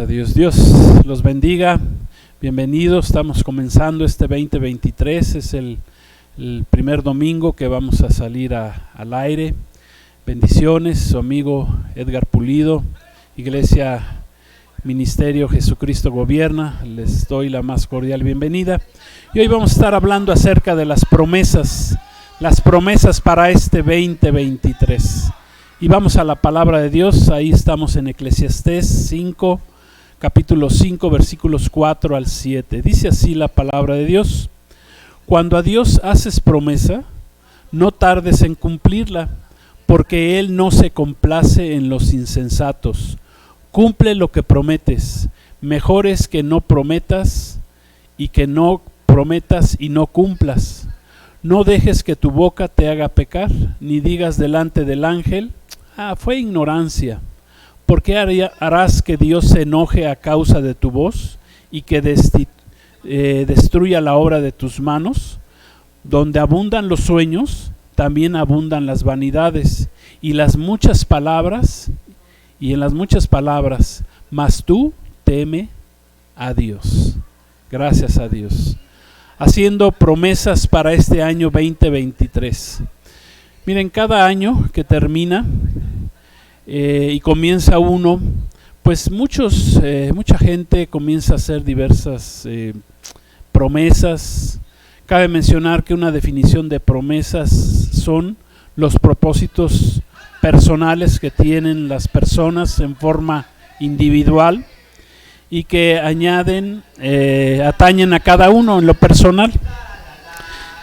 a Dios. Dios los bendiga. Bienvenidos. Estamos comenzando este 2023. Es el primer domingo que vamos a salir al aire. Bendiciones. Su amigo Edgar Pulido, Iglesia Ministerio Jesucristo Gobierna. Les doy la más cordial bienvenida. Y hoy vamos a estar hablando acerca de las promesas para este 2023. Y vamos a la palabra de Dios. Ahí estamos en Eclesiastés 5, capítulo 5, versículos 4 al 7. Dice así la palabra de Dios: cuando a Dios haces promesa, no tardes en cumplirla, porque Él no se complace en los insensatos. Cumple lo que prometes. Mejor es que no prometas y no cumplas. No dejes que tu boca te haga pecar, ni digas delante del ángel: fue ignorancia. ¿Por qué harás que Dios se enoje a causa de tu voz y que destruya la obra de tus manos? Donde abundan los sueños, también abundan las vanidades y en las muchas palabras, mas tú teme a Dios. Gracias a Dios. Haciendo promesas para este año 2023. Miren, cada año que termina y comienza uno, pues mucha gente comienza a hacer diversas promesas. Cabe mencionar que una definición de promesas son los propósitos personales que tienen las personas en forma individual y que atañen a cada uno en lo personal,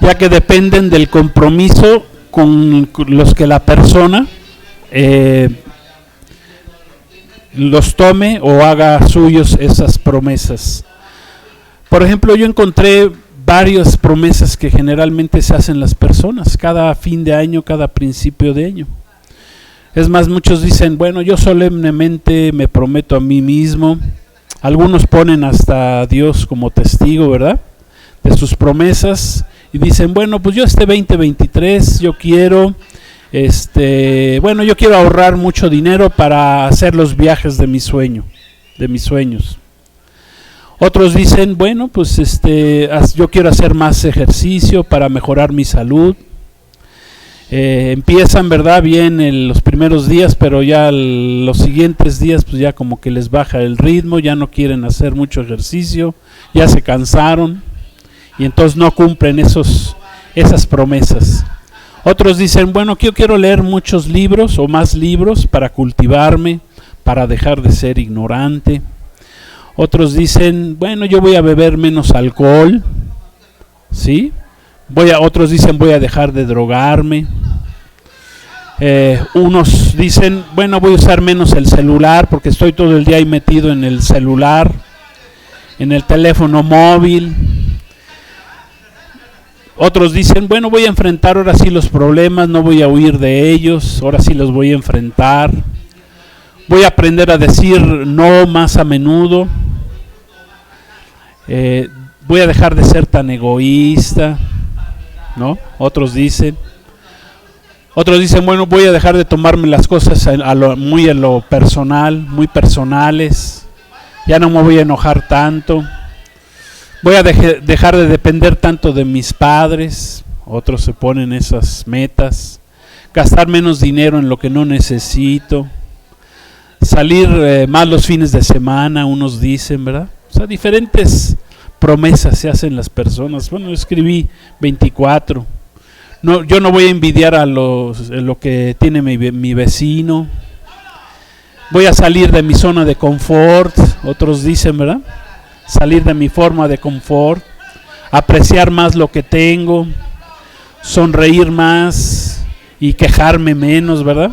ya que dependen del compromiso con los que la persona los tome o haga suyos esas promesas. Por ejemplo, yo encontré varias promesas que generalmente se hacen las personas cada fin de año, cada principio de año. Es más, muchos dicen: bueno, yo solemnemente me prometo a mí mismo. Algunos ponen hasta a Dios como testigo, ¿verdad?, de sus promesas, y dicen: bueno, pues yo este 2023 yo quiero ahorrar mucho dinero para hacer los viajes de mis sueños. Otros dicen: bueno, pues yo quiero hacer más ejercicio para mejorar mi salud. Empiezan, ¿verdad?, bien los primeros días, pero ya los siguientes días pues ya como que les baja el ritmo, ya no quieren hacer mucho ejercicio, ya se cansaron y entonces no cumplen esas promesas. Otros dicen: bueno, yo quiero leer muchos libros o más libros para cultivarme, para dejar de ser ignorante. Otros dicen: bueno, yo voy a beber menos alcohol, ¿sí? Otros dicen: voy a dejar de drogarme. Unos dicen: bueno, voy a usar menos el celular porque estoy todo el día ahí metido en el celular, en el teléfono móvil. Otros dicen: bueno, voy a enfrentar ahora sí los problemas, no voy a huir de ellos, ahora sí los voy a enfrentar. Voy a aprender a decir no más a menudo. Voy a dejar de ser tan egoísta, ¿no? Otros dicen: bueno, voy a dejar de tomarme las cosas muy a lo personal, muy personales. Ya no me voy a enojar tanto. Voy a dejar de depender tanto de mis padres. Otros se ponen esas metas. Gastar menos dinero en lo que no necesito. Salir más los fines de semana, unos dicen, ¿verdad? O sea, diferentes promesas se hacen las personas. Bueno, yo escribí 24. No, yo no voy a envidiar a lo que tiene mi vecino. Voy a salir de mi zona de confort. Otros dicen, ¿verdad? Salir de mi forma de confort, apreciar más lo que tengo, sonreír más y quejarme menos, ¿verdad?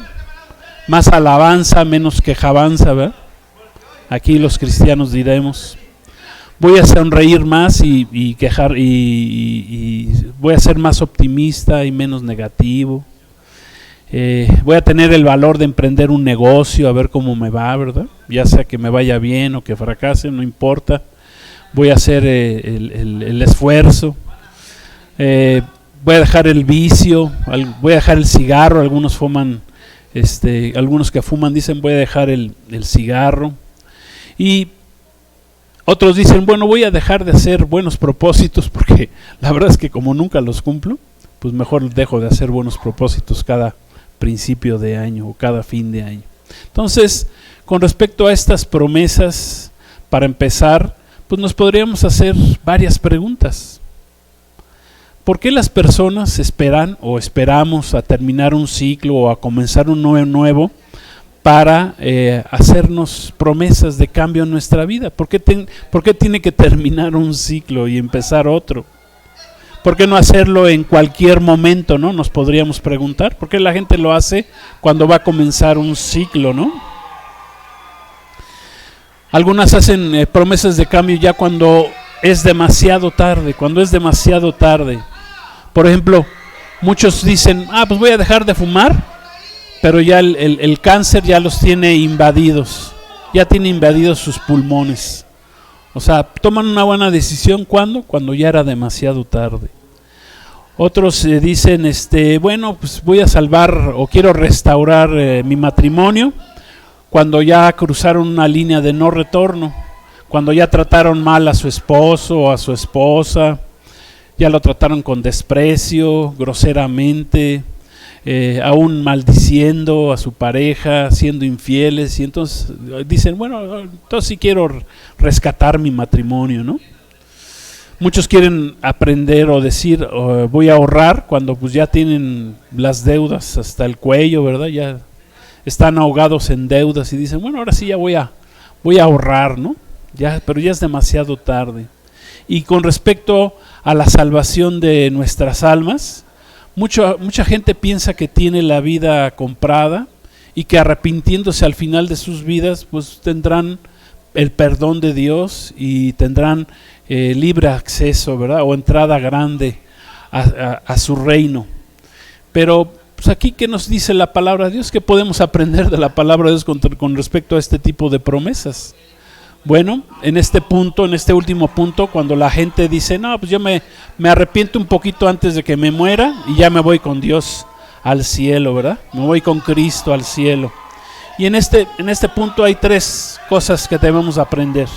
Más alabanza, menos quejabanza, ¿verdad? Aquí los cristianos diremos: voy a sonreír más y quejar y voy a ser más optimista y menos negativo. Voy a tener el valor de emprender un negocio, a ver cómo me va, ¿verdad? Ya sea que me vaya bien o que fracase, no importa. Voy a hacer el esfuerzo. Voy a dejar el vicio, voy a dejar el cigarro. Algunos fuman, algunos que fuman dicen: voy a dejar el cigarro. Y otros dicen, bueno, voy a dejar de hacer buenos propósitos porque la verdad es que como nunca los cumplo, pues mejor dejo de hacer buenos propósitos cada principio de año o cada fin de año. Entonces, con respecto a estas promesas, para empezar, pues nos podríamos hacer varias preguntas. ¿Por qué las personas esperan o esperamos a terminar un ciclo o a comenzar un nuevo para hacernos promesas de cambio en nuestra vida? ¿Por qué tiene que terminar un ciclo y empezar otro? ¿Por qué no hacerlo en cualquier momento, no? Nos podríamos preguntar. ¿Por qué la gente lo hace cuando va a comenzar un ciclo, no? Algunas hacen promesas de cambio ya cuando es demasiado tarde, Por ejemplo, muchos dicen, pues voy a dejar de fumar, pero ya el cáncer ya los tiene invadidos, ya tiene invadidos sus pulmones. O sea, toman una buena decisión cuando ya era demasiado tarde. Otros dicen, bueno, pues voy a salvar o quiero restaurar mi matrimonio cuando ya cruzaron una línea de no retorno, cuando ya trataron mal a su esposo o a su esposa, ya lo trataron con desprecio, groseramente, aún maldiciendo a su pareja, siendo infieles, y entonces dicen, bueno, entonces sí quiero rescatar mi matrimonio, ¿no? Muchos quieren aprender o decir, voy a ahorrar, cuando pues ya tienen las deudas hasta el cuello, ¿verdad? Ya están ahogados en deudas y dicen, bueno, ahora sí ya voy a ahorrar, ¿no? Pero ya es demasiado tarde. Y con respecto a la salvación de nuestras almas, mucha gente piensa que tiene la vida comprada y que arrepintiéndose al final de sus vidas, pues tendrán el perdón de Dios y tendrán libre acceso, ¿verdad? O entrada grande a su reino. Pero pues aquí, ¿qué nos dice la palabra de Dios? ¿Qué podemos aprender de la palabra de Dios con respecto a este tipo de promesas? Bueno, en este último punto, cuando la gente dice, no, pues yo me arrepiento un poquito antes de que me muera y ya me voy con Dios al cielo, ¿verdad? Me voy con Cristo al cielo. Y en este punto hay tres cosas que debemos aprender.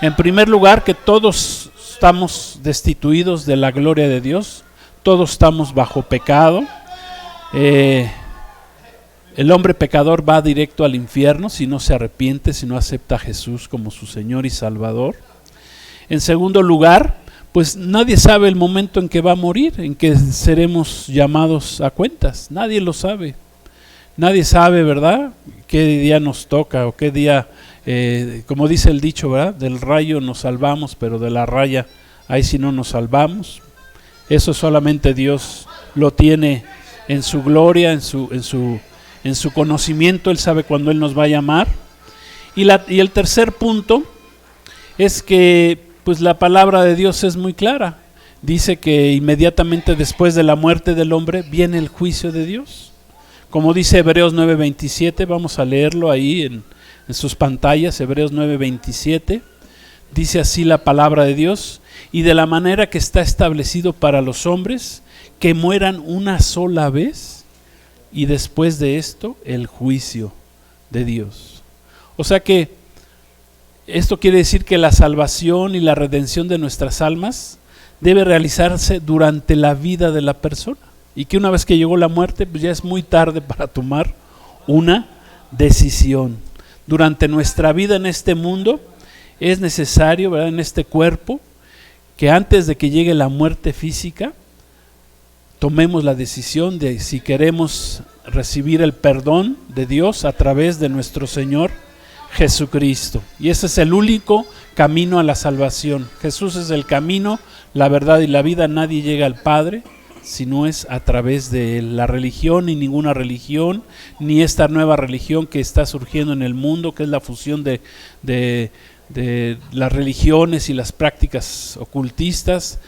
En primer lugar, que todos estamos destituidos de la gloria de Dios, todos estamos bajo pecado. El hombre pecador va directo al infierno si no se arrepiente, si no acepta a Jesús como su Señor y Salvador. En segundo lugar, pues nadie sabe el momento en que va a morir, en que seremos llamados a cuentas. Nadie lo sabe. Nadie sabe, ¿verdad?, qué día nos toca o qué día, como dice el dicho, ¿verdad?, del rayo nos salvamos, pero de la raya ahí sí no nos salvamos. Eso solamente Dios lo tiene en su gloria, en su conocimiento. Él sabe cuándo Él nos va a llamar. Y el tercer punto es que pues la palabra de Dios es muy clara. Dice que inmediatamente después de la muerte del hombre viene el juicio de Dios. Como dice Hebreos 9:27, vamos a leerlo ahí en sus pantallas, Hebreos 9:27. Dice así la palabra de Dios: y de la manera que está establecido para los hombres, que mueran una sola vez, y después de esto el juicio de Dios. O sea que esto quiere decir que la salvación y la redención de nuestras almas debe realizarse durante la vida de la persona, y que una vez que llegó la muerte, pues ya es muy tarde para tomar una decisión. Durante nuestra vida en este mundo es necesario, ¿verdad?, en este cuerpo, que antes de que llegue la muerte física tomemos la decisión de si queremos recibir el perdón de Dios a través de nuestro Señor Jesucristo. Y ese es el único camino a la salvación. Jesús es el camino, la verdad y la vida. Nadie llega al Padre si no es a través de Él. La religión, ni ninguna religión, ni esta nueva religión que está surgiendo en el mundo, que es la fusión de las religiones y las prácticas ocultistas,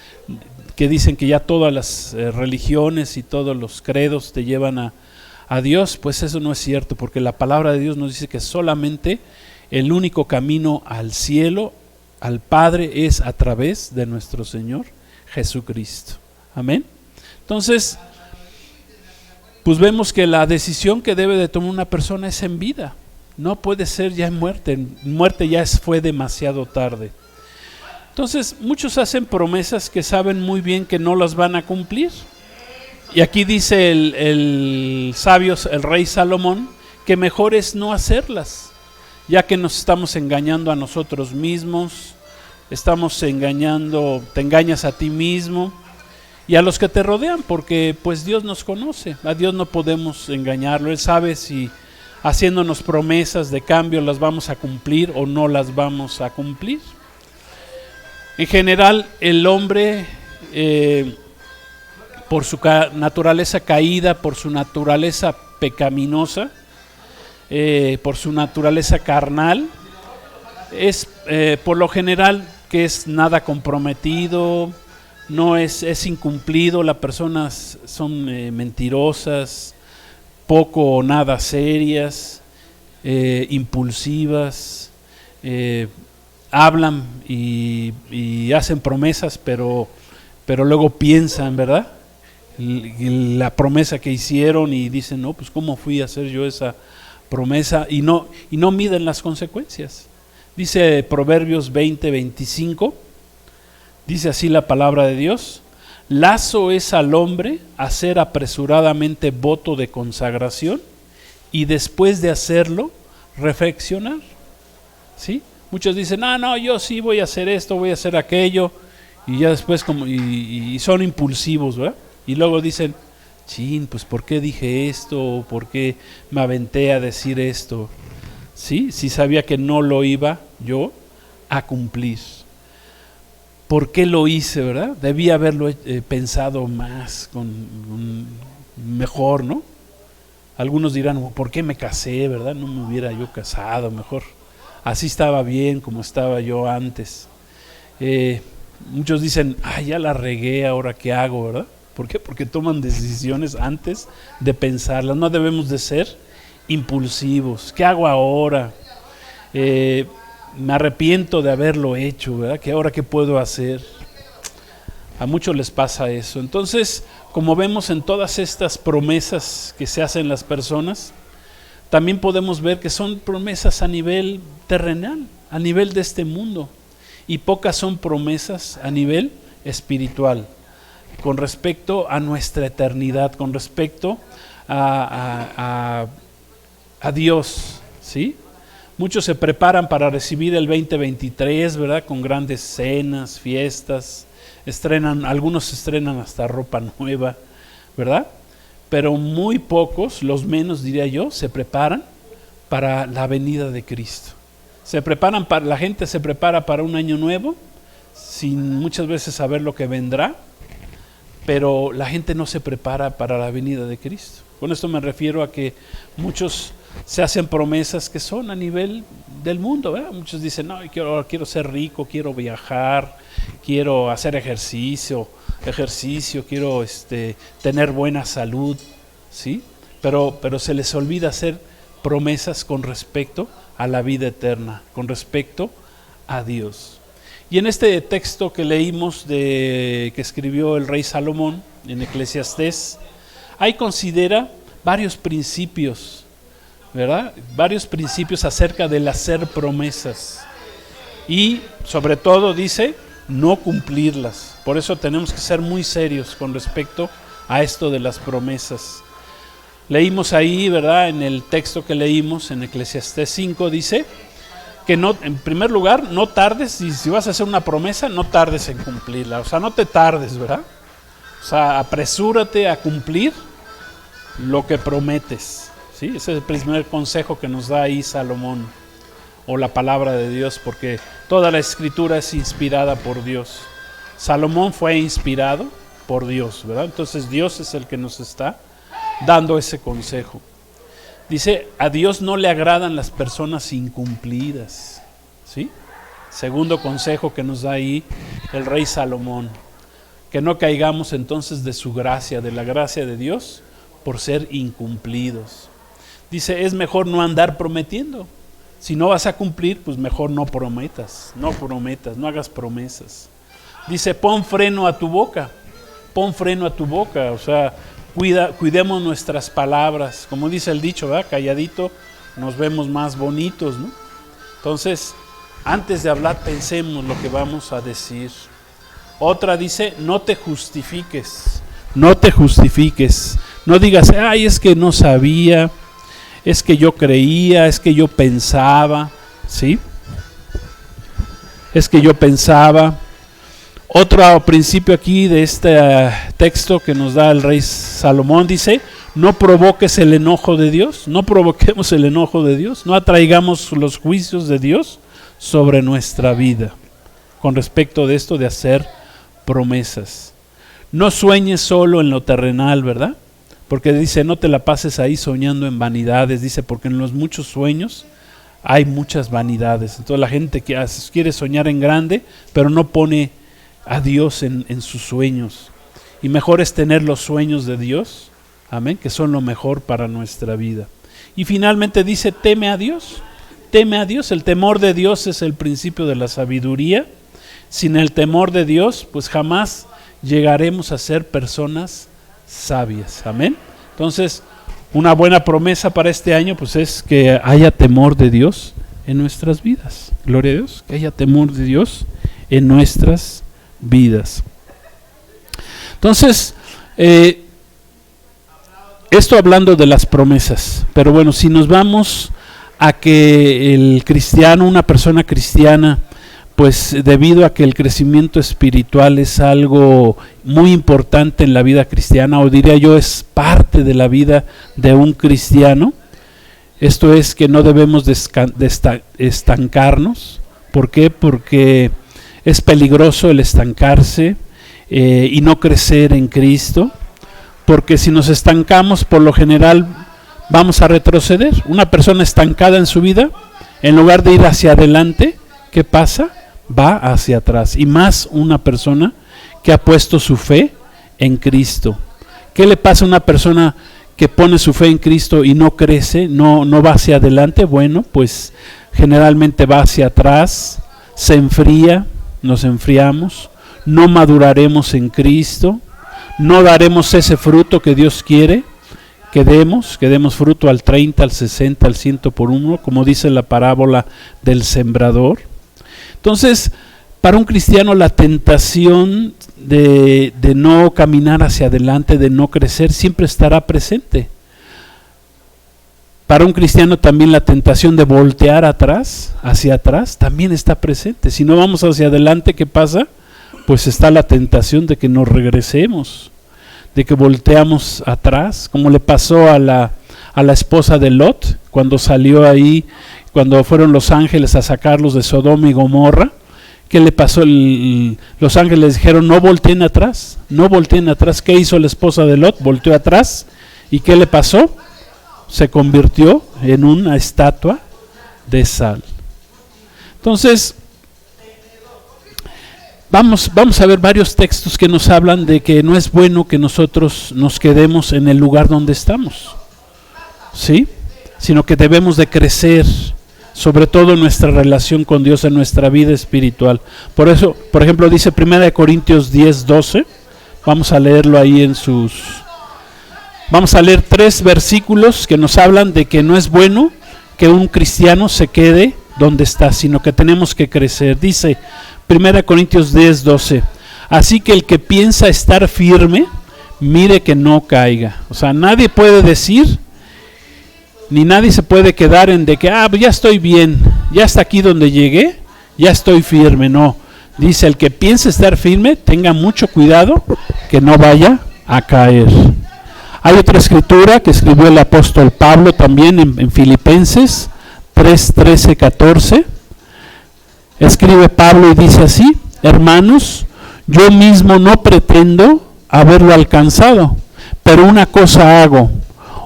que dicen que ya todas las religiones y todos los credos te llevan a Dios. Pues eso no es cierto, porque la palabra de Dios nos dice que solamente el único camino al cielo, al Padre, es a través de nuestro Señor Jesucristo. Amén. Entonces, pues vemos que la decisión que debe de tomar una persona es en vida. No puede ser ya en muerte. En muerte ya fue demasiado tarde. Entonces, muchos hacen promesas que saben muy bien que no las van a cumplir. Y aquí dice el sabio, el rey Salomón, que mejor es no hacerlas, ya que nos estamos engañando a nosotros mismos, estamos engañando, te engañas a ti mismo y a los que te rodean, porque pues Dios nos conoce, a Dios no podemos engañarlo, Él sabe si haciéndonos promesas de cambio las vamos a cumplir o no las vamos a cumplir. En general, el hombre, por su naturaleza caída, por su naturaleza pecaminosa, por su naturaleza carnal, es por lo general que es nada comprometido, no es incumplido, las personas son mentirosas, poco o nada serias, impulsivas, hablan y hacen promesas, pero luego piensan, ¿verdad? La promesa que hicieron y dicen, no, pues cómo fui a hacer yo esa promesa, y no miden las consecuencias. Dice Proverbios 20:25, dice así la palabra de Dios: lazo es al hombre hacer apresuradamente voto de consagración y después de hacerlo reflexionar. ¿Sí? Muchos dicen, no, yo sí voy a hacer esto, voy a hacer aquello, y ya después y son impulsivos, ¿verdad? Y luego dicen, chin, pues ¿por qué dije esto? ¿Por qué me aventé a decir esto? ¿Sí? Si sabía que no lo iba yo a cumplir. ¿Por qué lo hice, verdad? Debía haberlo pensado más, mejor, ¿no? Algunos dirán, ¿por qué me casé, verdad? No me hubiera yo casado, mejor. Así estaba bien como estaba yo antes. Muchos dicen, ya la regué, ¿ahora qué hago, verdad? ¿Por qué? Porque toman decisiones antes de pensarlas. No debemos de ser impulsivos. ¿Qué hago ahora? Me arrepiento de haberlo hecho, ¿verdad? ¿Qué ahora qué puedo hacer? A muchos les pasa eso. Entonces, como vemos en todas estas promesas que se hacen las personas, también podemos ver que son promesas a nivel terrenal, a nivel de este mundo, y pocas son promesas a nivel espiritual, con respecto a nuestra eternidad, con respecto a Dios, ¿sí? Muchos se preparan para recibir el 2023, ¿verdad? Con grandes cenas, fiestas, algunos estrenan hasta ropa nueva, ¿verdad? Pero muy pocos, los menos diría yo, se preparan para la venida de Cristo. La gente se prepara para un año nuevo, sin muchas veces saber lo que vendrá, pero la gente no se prepara para la venida de Cristo. Con esto me refiero a que muchos se hacen promesas que son a nivel del mundo, ¿verdad? Muchos dicen, no, quiero ser rico, quiero viajar, quiero hacer ejercicio, quiero tener buena salud, ¿sí? Pero se les olvida hacer promesas con respecto a la vida eterna, con respecto a Dios. Y en este texto que leímos que escribió el rey Salomón en Eclesiastés, ahí considera varios principios, ¿verdad? Varios principios acerca del hacer promesas y sobre todo dice no cumplirlas. Por eso tenemos que ser muy serios con respecto a esto de las promesas. Leímos ahí, ¿verdad? En el texto que leímos en Eclesiastés 5 dice que no, en primer lugar, no tardes, y si vas a hacer una promesa, no tardes en cumplirla. O sea, no te tardes, ¿verdad? O sea, apresúrate a cumplir lo que prometes, ¿sí? Ese es el primer consejo que nos da ahí Salomón, o la palabra de Dios, porque toda la escritura es inspirada por Dios. Salomón fue inspirado por Dios, ¿verdad? Entonces Dios es el que nos está dando ese consejo. Dice, a Dios no le agradan las personas incumplidas, ¿sí? Segundo consejo que nos da ahí el rey Salomón, que no caigamos entonces de su gracia, de la gracia de Dios, por ser incumplidos. Dice, es mejor no andar prometiendo. Si no vas a cumplir, pues mejor no prometas, no hagas promesas. Dice, pon freno a tu boca, o sea, cuidemos nuestras palabras, como dice el dicho, ¿verdad? Calladito nos vemos más bonitos, ¿no? Entonces, antes de hablar, pensemos lo que vamos a decir. Otra dice, no te justifiques. No te justifiques. No digas, ay, es que no sabía, es que yo creía, es que yo pensaba, ¿sí? Es que yo pensaba. Otro principio aquí de este texto que nos da el rey Salomón dice, no provoques el enojo de Dios, no provoquemos el enojo de Dios, no atraigamos los juicios de Dios sobre nuestra vida, con respecto de esto de hacer promesas. No sueñes solo en lo terrenal, ¿verdad? Porque dice, no te la pases ahí soñando en vanidades, dice, porque en los muchos sueños hay muchas vanidades. Entonces la gente que quiere soñar en grande, pero no pone a Dios en sus sueños. Y mejor es tener los sueños de Dios, amén, que son lo mejor para nuestra vida. Y finalmente dice, teme a Dios. Teme a Dios. El temor de Dios es el principio de la sabiduría. Sin el temor de Dios, pues jamás llegaremos a ser personas sabias, amén. Entonces, una buena promesa para este año, pues es que haya temor de Dios en nuestras vidas. Gloria a Dios, que haya temor de Dios en nuestras vidas. Entonces, esto hablando de las promesas, pero bueno, si nos vamos a que el cristiano, una persona cristiana, pues debido a que el crecimiento espiritual es algo muy importante en la vida cristiana, o diría yo es parte de la vida de un cristiano, esto es que no debemos estancarnos. ¿Por qué? Porque es peligroso el estancarse y no crecer en Cristo, porque si nos estancamos, por lo general vamos a retroceder. Una persona estancada en su vida, en lugar de ir hacia adelante, ¿qué pasa? Va hacia atrás. Y más una persona que ha puesto su fe en Cristo. ¿Qué le pasa a una persona que pone su fe en Cristo y no crece, no va hacia adelante? Bueno, pues generalmente va hacia atrás, se enfría, nos enfriamos, no maduraremos en Cristo, no daremos ese fruto que Dios quiere que demos fruto al 30, al 60, al 100 por uno, como dice la parábola del sembrador. Entonces, para un cristiano la tentación de no caminar hacia adelante, de no crecer, siempre estará presente. Para un cristiano también la tentación de voltear atrás, hacia atrás, también está presente. Si no vamos hacia adelante, ¿qué pasa? Pues está la tentación de que nos regresemos, de que volteamos atrás, como le pasó a la esposa de Lot, cuando salió ahí, cuando fueron los ángeles a sacarlos de Sodoma y Gomorra. ¿Qué le pasó? Los ángeles dijeron, no volteen atrás, no volteen atrás. ¿Qué hizo la esposa de Lot? Volteó atrás. ¿Y qué le pasó? Se convirtió en una estatua de sal. Entonces, vamos a ver varios textos que nos hablan de que no es bueno que nosotros nos quedemos en el lugar donde estamos, ¿sí? Sino que debemos de crecer, sobre todo en nuestra relación con Dios, en nuestra vida espiritual. Por eso, por ejemplo, dice 1 Corintios 10:12, vamos a leerlo ahí vamos a leer 3 versículos que nos hablan de que no es bueno que un cristiano se quede donde está, sino que tenemos que crecer. Dice 1 Corintios 10:12, así que el que piensa estar firme, mire que no caiga. O sea, nadie puede decir, ni nadie se puede quedar en de que, ya estoy bien, ya hasta aquí donde llegué, ya estoy firme. No, dice, el que piensa estar firme, tenga mucho cuidado que no vaya a caer. Hay otra escritura que escribió el apóstol Pablo también en Filipenses 3:13-14. Escribe Pablo y dice así, hermanos, yo mismo no pretendo haberlo alcanzado, pero una cosa hago,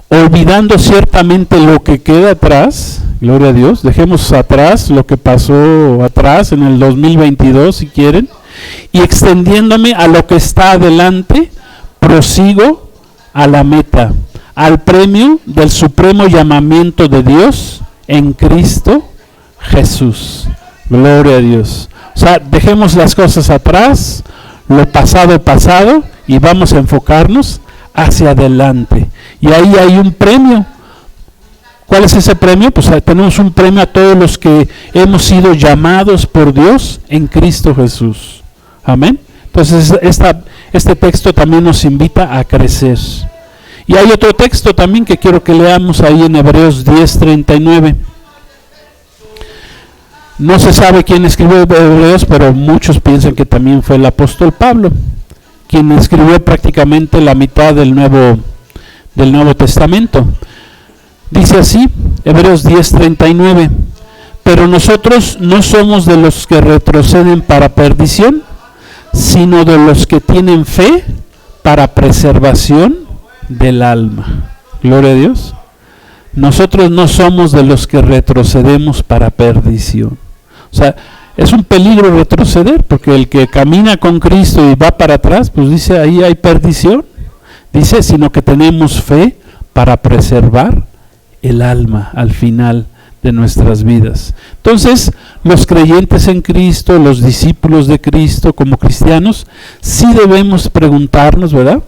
olvidando ciertamente lo que queda atrás, gloria a Dios, dejemos atrás lo que pasó atrás en el 2022 si quieren, y extendiéndome a lo que está adelante, prosigo a la meta, al premio del supremo llamamiento de Dios en Cristo Jesús. Gloria a Dios. O sea, dejemos las cosas atrás, lo pasado, y vamos a enfocarnos hacia adelante. Y ahí hay un premio. ¿Cuál es ese premio? Pues tenemos un premio a todos los que hemos sido llamados por Dios en Cristo Jesús. Amén. Entonces este texto también nos invita a crecer. Y hay otro texto también que quiero que leamos ahí en Hebreos 10:39. No se sabe quién escribió Hebreos, pero muchos piensan que también fue el apóstol Pablo, quien escribió prácticamente la mitad del Nuevo Testamento. Dice así, Hebreos 10:39, pero nosotros no somos de los que retroceden para perdición, sino de los que tienen fe para preservación del alma. Gloria a Dios. Nosotros no somos de los que retrocedemos para perdición. O sea, es un peligro retroceder, porque el que camina con Cristo y va para atrás, pues dice, ahí hay perdición. Dice, sino que tenemos fe para preservar el alma al final de nuestras vidas. Entonces, los creyentes en Cristo, los discípulos de Cristo como cristianos, sí debemos preguntarnos, ¿verdad?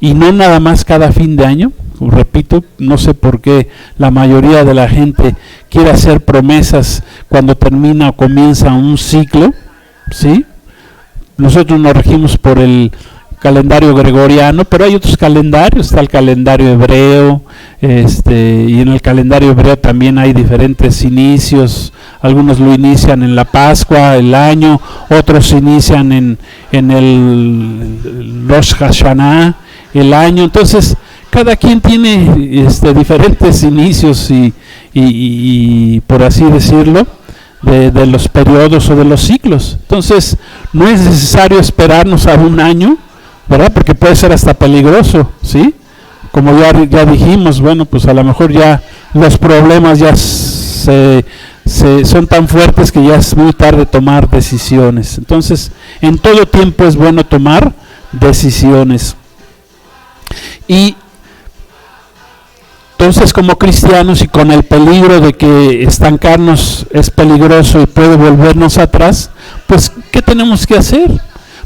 Y no nada más cada fin de año. Repito, no sé por qué la mayoría de la gente quiere hacer promesas cuando termina o comienza un ciclo, ¿sí? Nosotros nos regimos por el calendario gregoriano, pero hay otros calendarios, está el calendario hebreo, y en el calendario hebreo también hay diferentes inicios. Algunos lo inician en la Pascua, el año, otros inician en el Rosh Hashanah, el año. Entonces, cada quien tiene diferentes inicios y por así decirlo, de los periodos o de los ciclos. Entonces, no es necesario esperarnos a un año, ¿verdad? Porque puede ser hasta peligroso, ¿sí? Como ya dijimos, bueno, pues a lo mejor ya los problemas ya son tan fuertes que ya es muy tarde tomar decisiones. Entonces, en todo tiempo es bueno tomar decisiones. Y entonces, como cristianos y con el peligro de que estancarnos es peligroso y puede volvernos atrás, pues, ¿qué tenemos que hacer?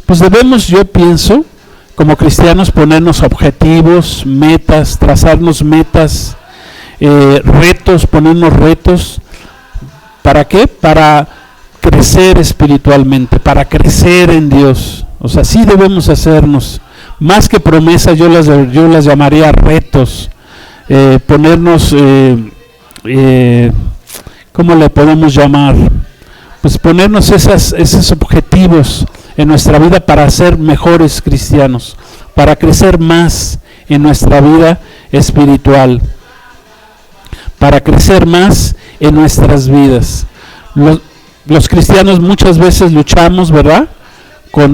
Pues debemos, yo pienso, como cristianos, ponernos objetivos, metas, trazarnos metas, retos, ponernos retos. ¿Para qué? Para crecer espiritualmente, para crecer en Dios. O sea, sí debemos hacernos, más que promesas, yo las llamaría retos. Ponernos, ¿cómo le podemos llamar? Pues ponernos esos objetivos en nuestra vida para ser mejores cristianos, para crecer más en nuestra vida espiritual, para crecer más en nuestras vidas. Los cristianos muchas veces luchamos, ¿verdad?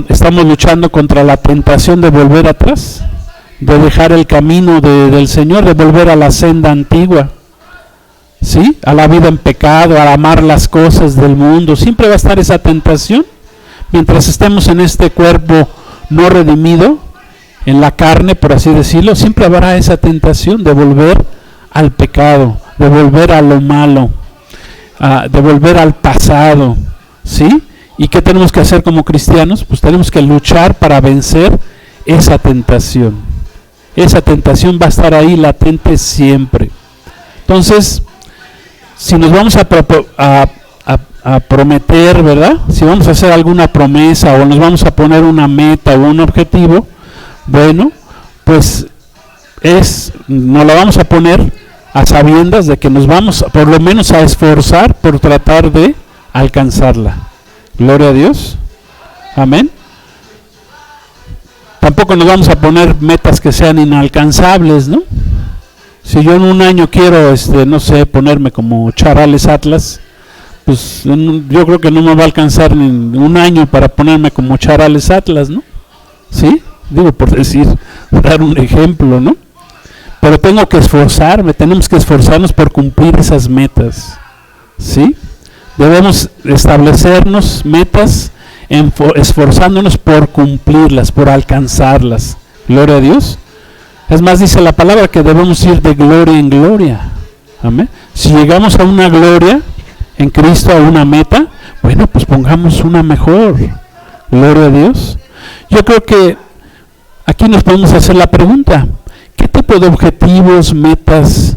Estamos luchando contra la tentación de volver atrás, de dejar el camino del Señor, de volver a la senda antigua, ¿sí? A la vida en pecado, a amar las cosas del mundo. Siempre va a estar esa tentación. Mientras estemos en este cuerpo no redimido, en la carne, por así decirlo, siempre habrá esa tentación de volver al pecado, de volver a lo malo, de volver al pasado, ¿sí? ¿Y qué tenemos que hacer como cristianos? Pues tenemos que luchar para vencer esa tentación. Esa tentación va a estar ahí latente siempre. Entonces, si nos vamos a prometer, ¿verdad? Si vamos a hacer alguna promesa o nos vamos a poner una meta o un objetivo, bueno, pues nos la vamos a poner a sabiendas de que nos vamos por lo menos a esforzar por tratar de alcanzarla. Gloria a Dios. Amén. Tampoco nos vamos a poner metas que sean inalcanzables, ¿no? Si yo en un año quiero, no sé, ponerme como Charales Atlas, pues yo creo que no me va a alcanzar ni un año para ponerme como Charales Atlas, ¿no? ¿Sí? Digo, por dar un ejemplo, ¿no? Pero tengo que esforzarme, tenemos que esforzarnos por cumplir esas metas, ¿sí? Debemos establecernos metas, esforzándonos por cumplirlas, por alcanzarlas. Gloria a Dios. Es más, dice la palabra que debemos ir de gloria en gloria. Amén. Si llegamos a una gloria en Cristo, a una meta, bueno, pues pongamos una mejor. Gloria a Dios. Yo creo que aquí nos podemos hacer la pregunta: ¿qué tipo de objetivos, metas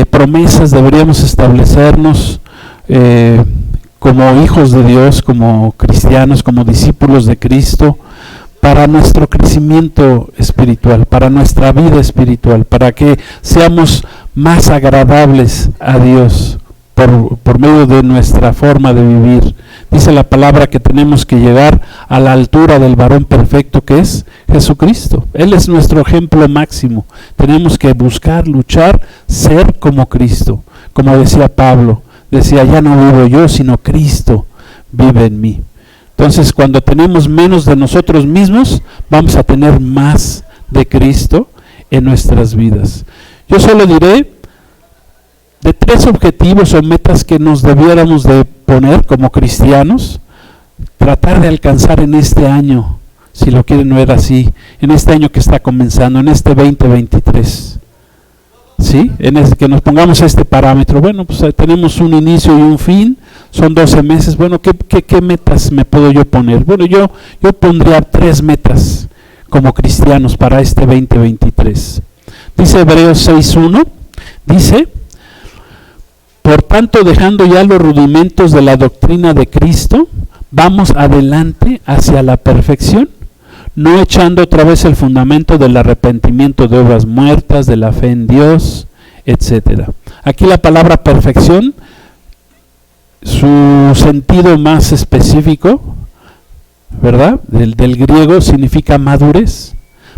promesas deberíamos establecernos como hijos de Dios, como cristianos, como discípulos de Cristo, para nuestro crecimiento espiritual, para nuestra vida espiritual, para que seamos más agradables a Dios por medio de nuestra forma de vivir. Dice la palabra que tenemos que llegar a la altura del varón perfecto que es Jesucristo. Él es nuestro ejemplo máximo. Tenemos que buscar, luchar, ser como Cristo. Como decía Pablo, decía, ya no vivo yo, sino Cristo vive en mí. Entonces, cuando tenemos menos de nosotros mismos, vamos a tener más de Cristo en nuestras vidas. Yo solo diré de 3 objetivos o metas que nos debiéramos de poner como cristianos, tratar de alcanzar en este año, si lo quieren ver así, en este año que está comenzando, en este 2023. ¿Sí? Que nos pongamos este parámetro. Bueno, pues tenemos un inicio y un fin, son 12 meses. Bueno, ¿qué metas me puedo yo poner? Bueno, yo pondría 3 metas como cristianos para este 2023. Dice Hebreos 6:1, dice: por tanto, dejando ya los rudimentos de la doctrina de Cristo, vamos adelante hacia la perfección, no echando otra vez el fundamento del arrepentimiento de obras muertas, de la fe en Dios, etc. Aquí la palabra perfección, su sentido más específico, ¿verdad? Del griego significa madurez.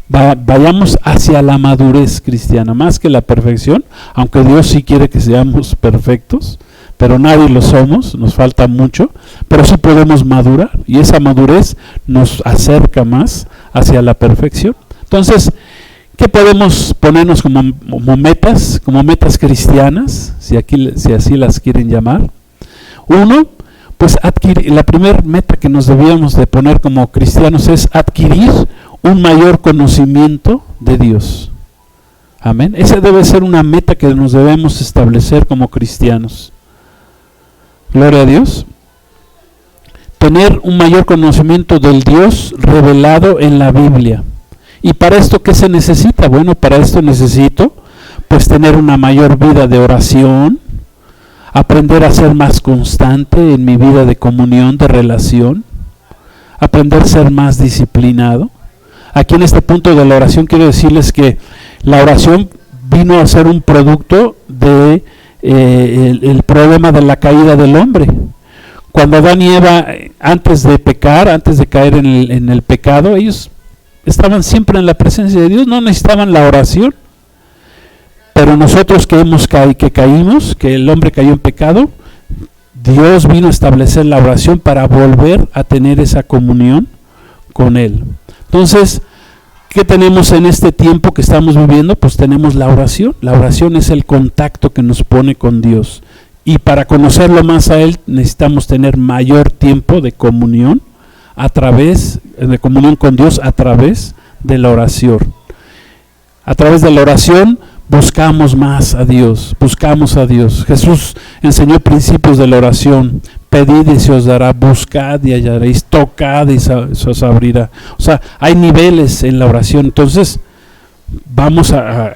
Vayamos hacia la madurez cristiana, más que la perfección, aunque Dios sí quiere que seamos perfectos, pero nadie lo somos, nos falta mucho, pero sí podemos madurar, y esa madurez nos acerca más hacia la perfección. Entonces, ¿qué podemos ponernos como metas cristianas, si así las quieren llamar? Uno, pues la primera meta que nos debíamos de poner como cristianos es adquirir un mayor conocimiento de Dios. Amén. Esa debe ser una meta que nos debemos establecer como cristianos. Gloria a Dios. Tener un mayor conocimiento del Dios revelado en la Biblia. ¿Y para esto qué se necesita? Bueno, para esto necesito pues tener una mayor vida de oración, aprender a ser más constante en mi vida de comunión, de relación, aprender a ser más disciplinado. Aquí en este punto de la oración quiero decirles que la oración vino a ser un producto de el problema de la caída del hombre. Cuando Adán y Eva, antes de pecar, antes de caer en el pecado, ellos estaban siempre en la presencia de Dios, no necesitaban la oración. Pero nosotros que caímos, que el hombre cayó en pecado, Dios vino a establecer la oración para volver a tener esa comunión con Él. Entonces, ¿qué tenemos en este tiempo que estamos viviendo? Pues tenemos la oración. La oración es el contacto que nos pone con Dios. Y para conocerlo más a Él necesitamos tener mayor tiempo de comunión con Dios a través de la oración. A través de la oración buscamos más a Dios, buscamos a Dios. Jesús enseñó principios de la oración. Pedid y se os dará, buscad y hallaréis, tocad y se os abrirá. O sea, hay niveles en la oración. Entonces, vamos a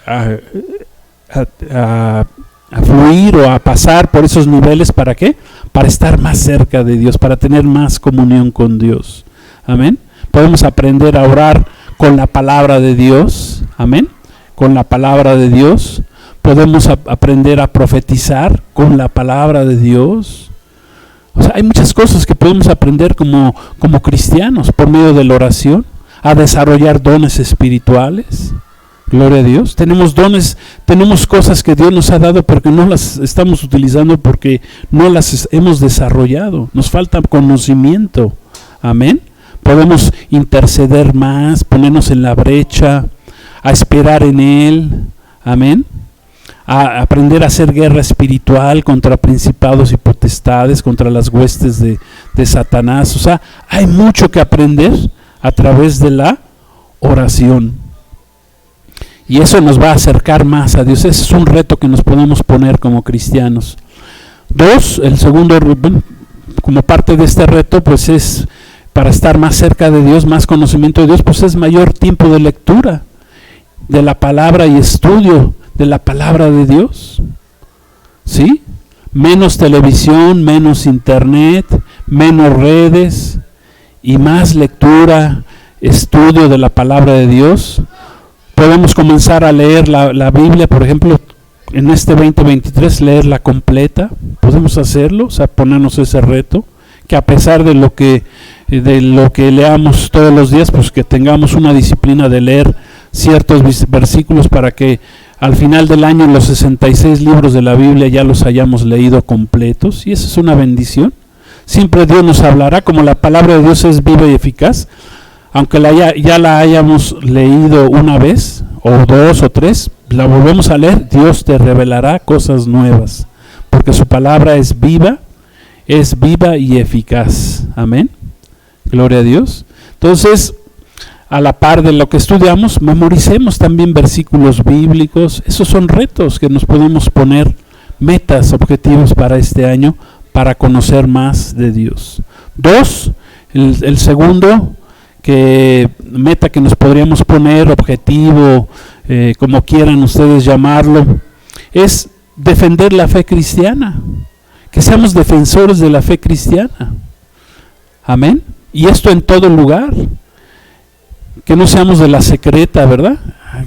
fluir o a pasar por esos niveles. ¿Para qué? Para estar más cerca de Dios, para tener más comunión con Dios. Amén. Podemos aprender a orar con la palabra de Dios. Amén. Con la palabra de Dios. Podemos aprender a profetizar con la palabra de Dios. O sea, hay muchas cosas que podemos aprender como cristianos por medio de la oración, a desarrollar dones espirituales. Gloria a Dios. Tenemos dones, tenemos cosas que Dios nos ha dado porque no las estamos utilizando, porque no las hemos desarrollado. Nos falta conocimiento. Amén. Podemos interceder más, ponernos en la brecha, a esperar en Él. Amén. A aprender a hacer guerra espiritual contra principados y potestades, contra las huestes de Satanás. O sea, hay mucho que aprender a través de la oración. Y eso nos va a acercar más a Dios. Ese es un reto que nos podemos poner como cristianos. 2, el segundo, como parte de este reto, pues es para estar más cerca de Dios, más conocimiento de Dios, pues es mayor tiempo de lectura de la palabra y estudio de la palabra de Dios? ¿Sí? Menos televisión, menos internet, menos redes y más lectura, estudio de la palabra de Dios. Podemos comenzar a leer la Biblia, por ejemplo, en este 2023, leerla completa. Podemos hacerlo, o sea, ponernos ese reto, que a pesar de lo que leamos todos los días, pues que tengamos una disciplina de leer ciertos versículos para que al final del año los 66 libros de la Biblia ya los hayamos leído completos, y esa es una bendición. Siempre Dios nos hablará, como la palabra de Dios es viva y eficaz, aunque ya la hayamos leído una vez, o dos o tres, la volvemos a leer, Dios te revelará cosas nuevas, porque su palabra es viva y eficaz. Amén. Gloria a Dios. Entonces, a la par de lo que estudiamos, memoricemos también versículos bíblicos. Esos son retos que nos podemos poner, metas, objetivos para este año, para conocer más de Dios. 2, el segundo meta que nos podríamos poner, objetivo, como quieran ustedes llamarlo, es defender la fe cristiana. Que seamos defensores de la fe cristiana. Amén. Y esto en todo lugar. Que no seamos de la secreta, ¿verdad?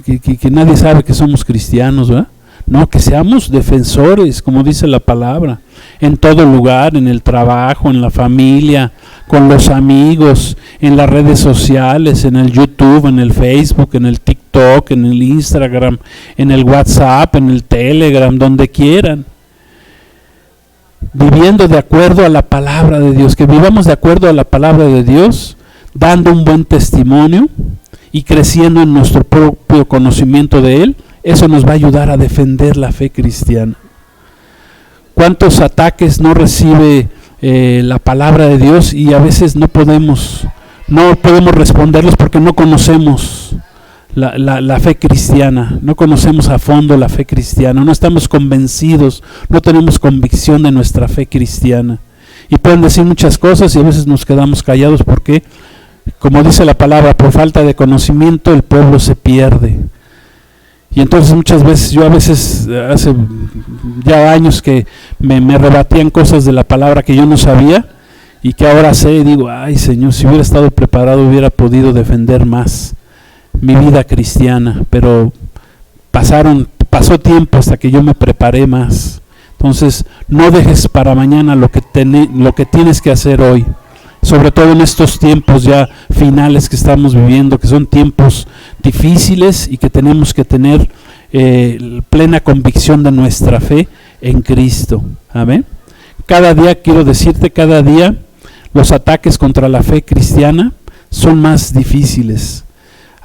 Que nadie sabe que somos cristianos, ¿verdad? No, que seamos defensores, como dice la palabra, en todo lugar, en el trabajo, en la familia, con los amigos, en las redes sociales, en el YouTube, en el Facebook, en el TikTok, en el Instagram, en el WhatsApp, en el Telegram, donde quieran. Viviendo de acuerdo a la palabra de Dios, que vivamos de acuerdo a la palabra de Dios, dando un buen testimonio y creciendo en nuestro propio conocimiento de Él. Eso nos va a ayudar a defender la fe cristiana. ¿Cuántos ataques no recibe la palabra de Dios y a veces no podemos responderlos porque no conocemos la fe cristiana, no conocemos a fondo la fe cristiana, no estamos convencidos, no tenemos convicción de nuestra fe cristiana? Y pueden decir muchas cosas y a veces nos quedamos callados porque, como dice la palabra, por falta de conocimiento el pueblo se pierde. Y entonces muchas veces, yo a veces, hace ya años que me rebatían cosas de la palabra que yo no sabía y que ahora sé, y digo, ay Señor, si hubiera estado preparado hubiera podido defender más mi vida cristiana, pero pasó tiempo hasta que yo me preparé más. Entonces, no dejes para mañana lo que tienes que hacer hoy, sobre todo en estos tiempos ya finales que estamos viviendo, que son tiempos difíciles y que tenemos que tener plena convicción de nuestra fe en Cristo. Amén. Cada día, quiero decirte, cada día los ataques contra la fe cristiana son más difíciles.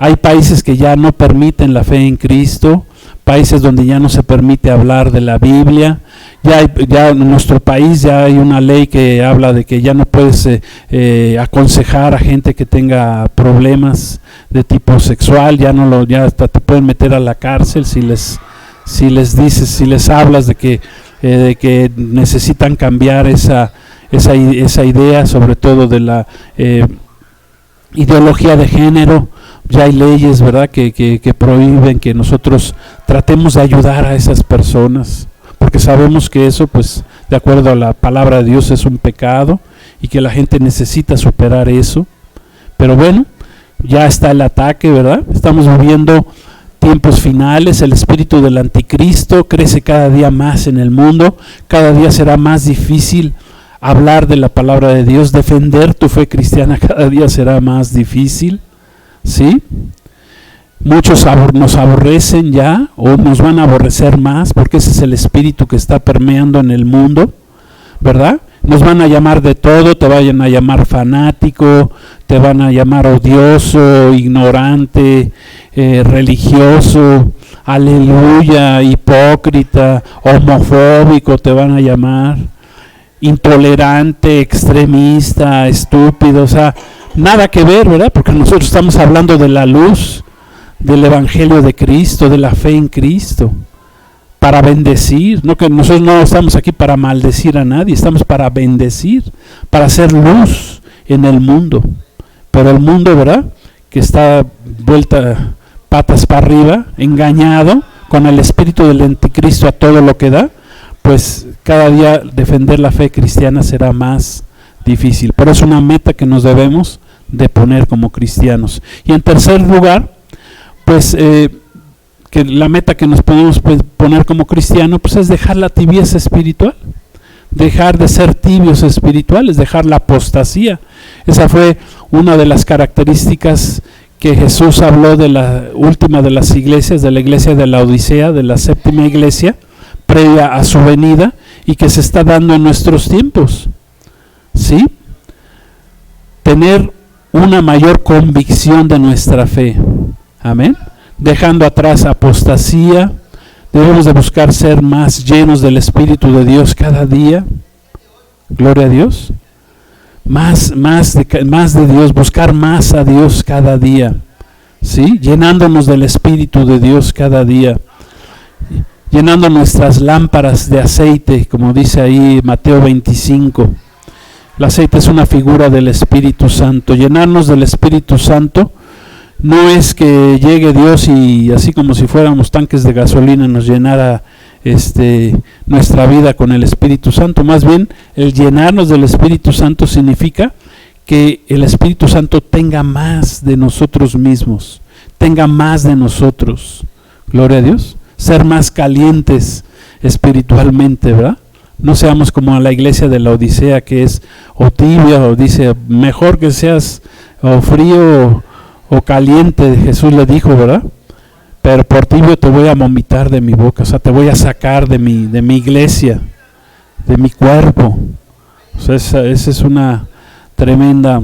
Hay países que ya no permiten la fe en Cristo, países donde ya no se permite hablar de la Biblia. Ya en nuestro país ya hay una ley que habla de que ya no puedes aconsejar a gente que tenga problemas de tipo sexual, ya hasta te pueden meter a la cárcel si les hablas de que necesitan cambiar esa idea, sobre todo de la ideología de género. Ya hay leyes, ¿verdad?, que prohíben que nosotros tratemos de ayudar a esas personas, porque sabemos que eso, pues, de acuerdo a la palabra de Dios, es un pecado y que la gente necesita superar eso. Pero bueno, ya está el ataque, ¿verdad? Estamos viviendo tiempos finales, el espíritu del anticristo crece cada día más en el mundo, cada día será más difícil hablar de la palabra de Dios, defender tu fe cristiana cada día será más difícil. ¿Sí? Muchos nos aborrecen ya, o nos van a aborrecer más, porque ese es el espíritu que está permeando en el mundo, ¿verdad? Nos van a llamar de todo, te vayan a llamar fanático, te van a llamar odioso, ignorante, religioso, aleluya, hipócrita, homofóbico, te van a llamar, intolerante, extremista, estúpido, o sea, nada que ver, ¿verdad? Porque nosotros estamos hablando de la luz, del evangelio de Cristo, de la fe en Cristo, para bendecir, no que nosotros no estamos aquí para maldecir a nadie, estamos para bendecir, para hacer luz en el mundo. Pero el mundo, ¿verdad?, que está vuelta patas para arriba, engañado, con el espíritu del anticristo a todo lo que da, pues cada día defender la fe cristiana será más difícil. Pero es una meta que nos debemos de poner como cristianos. Y en tercer lugar, pues que la meta que nos podemos poner como cristianos, pues es dejar la tibieza espiritual, dejar de ser tibios espirituales, dejar la apostasía. Esa fue una de las características que Jesús habló de la última de las iglesias, de la iglesia de la Odisea, de la séptima iglesia, previa a su venida, y que se está dando en nuestros tiempos. ¿Sí? Tener una mayor convicción de nuestra fe. Amén. Dejando atrás apostasía, debemos de buscar ser más llenos del Espíritu de Dios cada día. Gloria a Dios. Más de Dios, buscar más a Dios cada día. ¿Sí? Llenándonos del Espíritu de Dios cada día. Llenando nuestras lámparas de aceite, como dice ahí Mateo 25. El aceite es una figura del Espíritu Santo. Llenarnos del Espíritu Santo no es que llegue Dios y así como si fuéramos tanques de gasolina nos llenara nuestra vida con el Espíritu Santo. Más bien, el llenarnos del Espíritu Santo significa que el Espíritu Santo tenga más de nosotros mismos, tenga más de nosotros. Gloria a Dios. Ser más calientes espiritualmente, ¿verdad? No seamos como a la iglesia de la Odisea, que es o tibia, o dice, mejor que seas o frío o caliente, Jesús le dijo, ¿verdad? Pero por tibio te voy a vomitar de mi boca, o sea, te voy a sacar de mi iglesia, de mi cuerpo. O sea, esa es una tremenda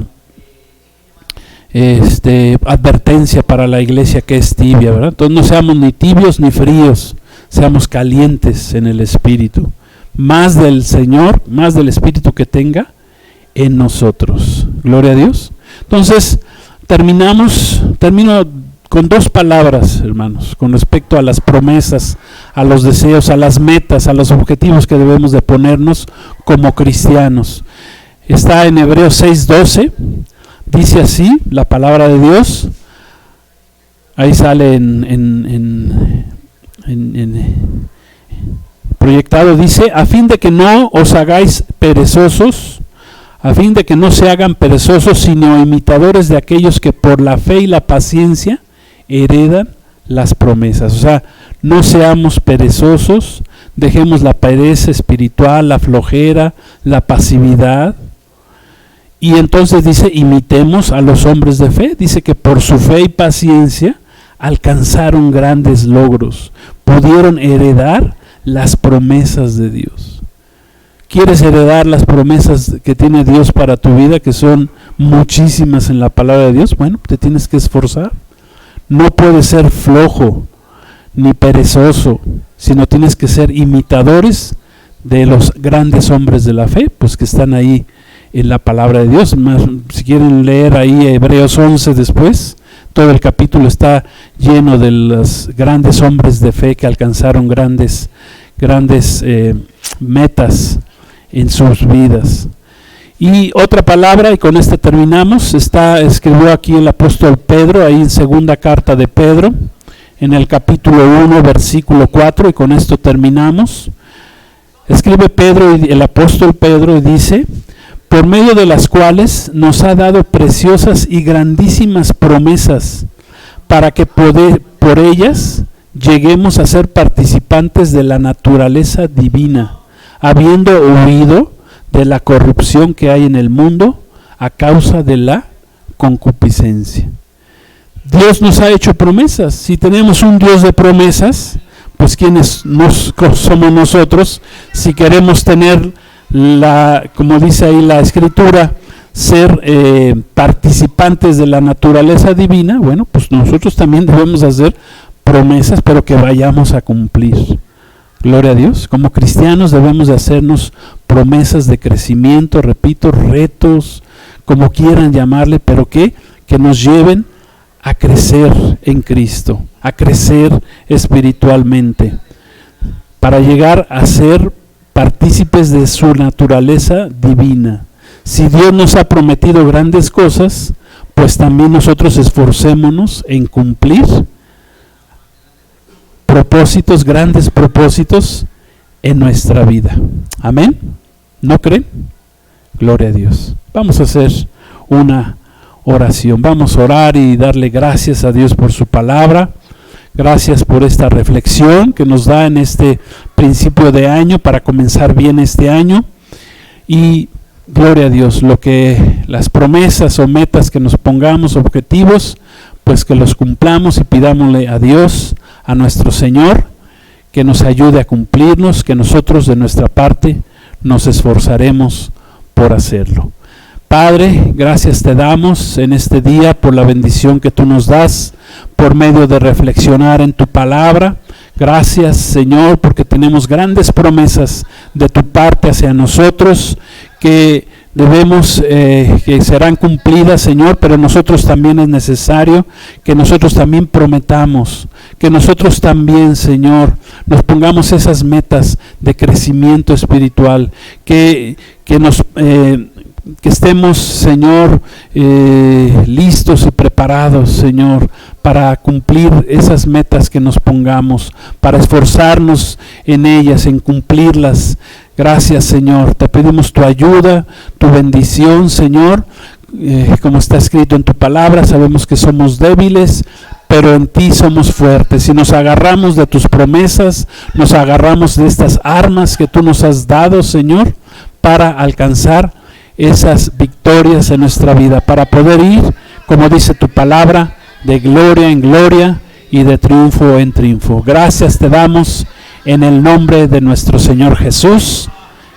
advertencia para la iglesia que es tibia, ¿verdad? Entonces no seamos ni tibios ni fríos, seamos calientes en el Espíritu. Más del Señor, más del Espíritu que tenga en nosotros. Gloria a Dios. Entonces, termino con dos palabras, hermanos, con respecto a las promesas, a los deseos, a las metas, a los objetivos que debemos de ponernos como cristianos. Está en Hebreos 6:12, dice así la palabra de Dios. Ahí sale en proyectado, dice, a fin de que no os hagáis perezosos, a fin de que no se hagan perezosos, sino imitadores de aquellos que por la fe y la paciencia heredan las promesas. O sea, no seamos perezosos, dejemos la pereza espiritual, la flojera, la pasividad. Y entonces dice, imitemos a los hombres de fe. Dice que por su fe y paciencia alcanzaron grandes logros, pudieron heredar las promesas de Dios. ¿Quieres heredar las promesas que tiene Dios para tu vida, que son muchísimas en la palabra de Dios? Bueno, te tienes que esforzar. No puedes ser flojo ni perezoso, sino tienes que ser imitadores de los grandes hombres de la fe, pues que están ahí en la palabra de Dios. Más, si quieren leer ahí Hebreos 11 después, todo el capítulo está lleno de los grandes hombres de fe que alcanzaron grandes metas en sus vidas. Y otra palabra, y con esta terminamos, escribió aquí el apóstol Pedro, ahí en segunda carta de Pedro, en el capítulo 1, versículo 4, y con esto terminamos. Escribe Pedro, el apóstol Pedro, y dice, por medio de las cuales nos ha dado preciosas y grandísimas promesas, para que por ellas lleguemos a ser participantes de la naturaleza divina, habiendo huido de la corrupción que hay en el mundo a causa de la concupiscencia. Dios nos ha hecho promesas. Si tenemos un Dios de promesas, pues ¿quiénes somos nosotros si queremos tener como dice ahí la Escritura, ser participantes de la naturaleza divina? Bueno, pues nosotros también debemos hacer promesas, pero que vayamos a cumplir. Gloria a Dios. Como cristianos debemos de hacernos promesas de crecimiento, repito, retos, como quieran llamarle, pero que nos lleven a crecer en Cristo, a crecer espiritualmente, para llegar a ser partícipes de su naturaleza divina. Si Dios nos ha prometido grandes cosas, pues también nosotros esforcémonos en cumplir propósitos, grandes propósitos en nuestra vida. Amén. ¿No creen? Gloria a Dios. Vamos a hacer una oración. Vamos a orar y darle gracias a Dios por su palabra. Gracias por esta reflexión que nos da en este principio de año para comenzar bien este año. Y gloria a Dios, las promesas o metas que nos pongamos, objetivos, pues que los cumplamos y pidámosle a Dios, a nuestro Señor, que nos ayude a cumplirnos, que nosotros de nuestra parte nos esforzaremos por hacerlo. Padre, gracias te damos en este día por la bendición que tú nos das por medio de reflexionar en tu palabra. Gracias, Señor, porque tenemos grandes promesas de tu parte hacia nosotros que debemos, que serán cumplidas, Señor, pero nosotros también es necesario que nosotros también prometamos, que nosotros también, Señor, nos pongamos esas metas de crecimiento espiritual, que estemos, Señor, listos y preparados, Señor, para cumplir esas metas que nos pongamos, para esforzarnos en ellas, en cumplirlas. Gracias, Señor. Te pedimos tu ayuda, tu bendición, Señor. Como está escrito en tu palabra, sabemos que somos débiles, pero en ti somos fuertes. Y nos agarramos de tus promesas, nos agarramos de estas armas que tú nos has dado, Señor, para alcanzar esas victorias en nuestra vida, para poder ir, como dice tu palabra, de gloria en gloria y de triunfo en triunfo. Gracias te damos en el nombre de nuestro Señor Jesús.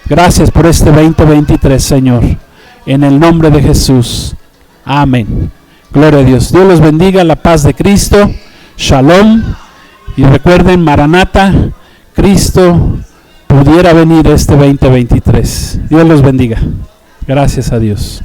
Gracias por este 2023, Señor. En el nombre de Jesús. Amén. Gloria a Dios. Dios los bendiga. La paz de Cristo. Shalom. Y recuerden, Maranata, Cristo pudiera venir este 2023. Dios los bendiga. Gracias a Dios.